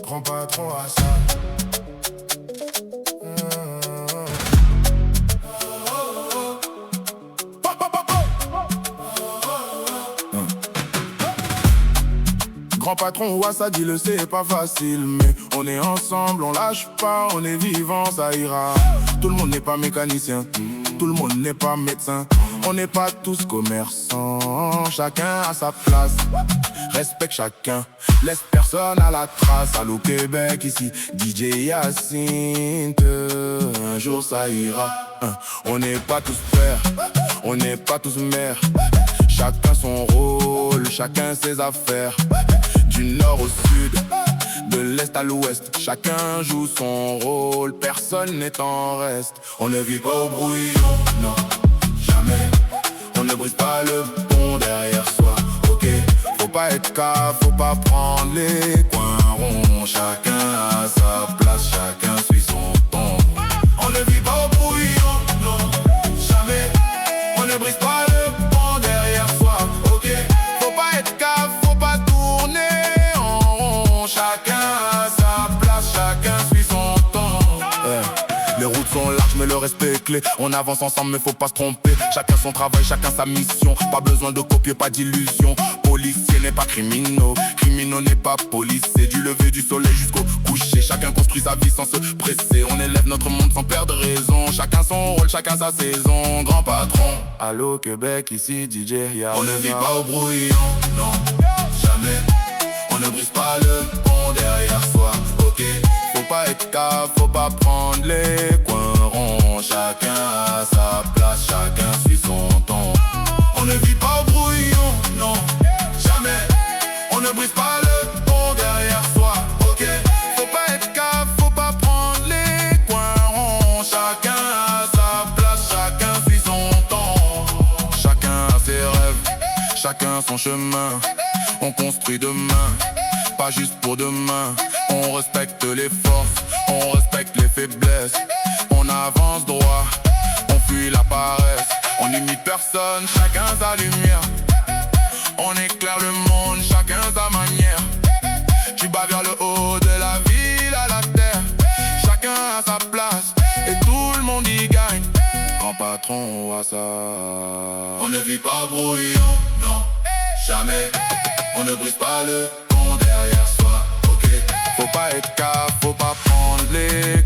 Grand patron à ça. Grand patron Wassa dit le c'est pas facile, mais on est ensemble, on lâche pas, on est vivant, ça ira. Tout le monde n'est pas mécanicien, tout le monde n'est pas médecin. On n'est pas tous commerçants, chacun a sa place. Respecte chacun, laisse personne à la trace. Allô Québec, ici DJ Hyacinthe. Un jour ça ira. On n'est pas tous frères, on n'est pas tous mères. Chacun son rôle, chacun ses affaires. Du nord au sud, de l'est à l'ouest, chacun joue son rôle, personne n'est en reste. On ne vit pas au brouillon, non, jamais. On ne brise pas le pont derrière soi, ok. Faut pas être cave, faut pas prendre les coins ronds. Chacun a sa place, chacun suit son ton. On ne vit pas au brouillon, non, jamais. On ne brise pas le pont derrière soi, ok. Faut pas être cave, faut pas tourner. Chacun a sa place, chacun suit son temps. Les routes sont larges mais le respect est clé. On avance ensemble mais faut pas se tromper. Chacun son travail, chacun sa mission. Pas besoin de copier, pas d'illusion. Policier n'est pas criminaux, criminaux n'est pas policier. Du lever du soleil jusqu'au coucher, chacun construit sa vie sans se presser. On élève notre monde sans perdre raison. Chacun son rôle, chacun sa saison. Grand patron, allô Québec, ici DJ Hyacinthe. On ne vit pas au brouillon, non, jamais. On ne brise pas le pont derrière soi, ok. Faut pas être cave, faut pas prendre les coins ronds. Chacun a sa place, chacun suit son ton. On ne vit pas au brouillon, non, jamais. On ne brise pas le pont derrière soi, ok. Faut pas être cave, faut pas prendre les coins ronds. Chacun a sa place, chacun suit son ton. Chacun a ses rêves, chacun son chemin. On construit demain, pas juste pour demain. On respecte les forces, on respecte les faiblesses. On avance droit, on fuit la paresse. On n'imite personne, chacun sa lumière. On éclaire le monde, chacun sa manière. Du bas vers le haut, de la ville à la terre. Chacun a sa place, et tout le monde y gagne. Grand patron Wassa. On ne vit pas brouillon, non, jamais. On ne brise pas le pont derrière soi, ok. Faut pas être cave, faut pas prendre les